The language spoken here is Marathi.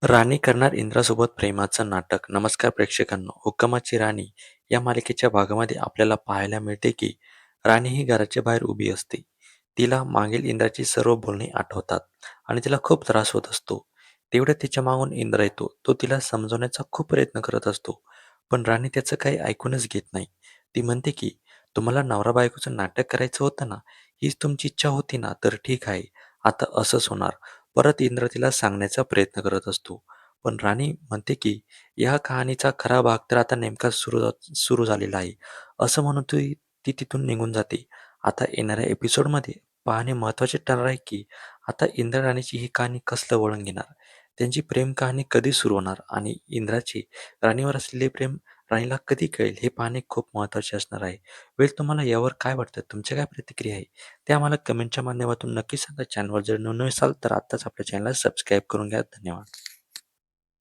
राणी करणार इंद्रासोबत प्रेमाचं नाटक. नमस्कार प्रेक्षकांनो, हुक्कामाची राणी या मालिकेच्या भागामध्ये आपल्याला पाहायला मिळते की राणी ही घराच्या बाहेर उभी असते. तिला मागील इंद्राची सर्व बोलणी आठवतात आणि तिला खूप त्रास होत असतो. तेवढ्यात तिच्या मागून इंद्र येतो. तो तिला समजवण्याचा खूप प्रयत्न करत असतो, पण राणी त्याचं काही ऐकूनच घेत नाही. ती म्हणते की तुम्हाला नवरा बायकोचं नाटक करायचं होतं ना, हीच तुमची इच्छा होती ना, तर ठीक आहे, आता असंच होणार. परत इंद्र तिला सांगण्याचा प्रयत्न करत असतो, पण राणी म्हणते की या कहाणीचा खरा भाग तर आता नेमका सुरू झालेला आहे, असं म्हणून ती तिथून निघून जाते. आता येणाऱ्या एपिसोडमध्ये पाहणे महत्त्वाचे ठरणार आहे की आता इंद्र राणीची ही कहाणी कसलं वळण घेणार, त्यांची प्रेम कहाणी कधी सुरू होणार आणि इंद्राचे राणीवर असलेले प्रेम राणीला कधी कळेल हे पाहणे खूप महत्त्वाचे असणार आहे. तुम्हाला यावर काय वाटतं? तुमच्या काय प्रतिक्रिया आहे? ते आम्हाला कमेंटच्या माध्यमातून नक्की सांगा. चॅनलवर जर नवीन असाल तर आत्ताच आपल्या चॅनलला सबस्क्राईब करून घ्या. धन्यवाद.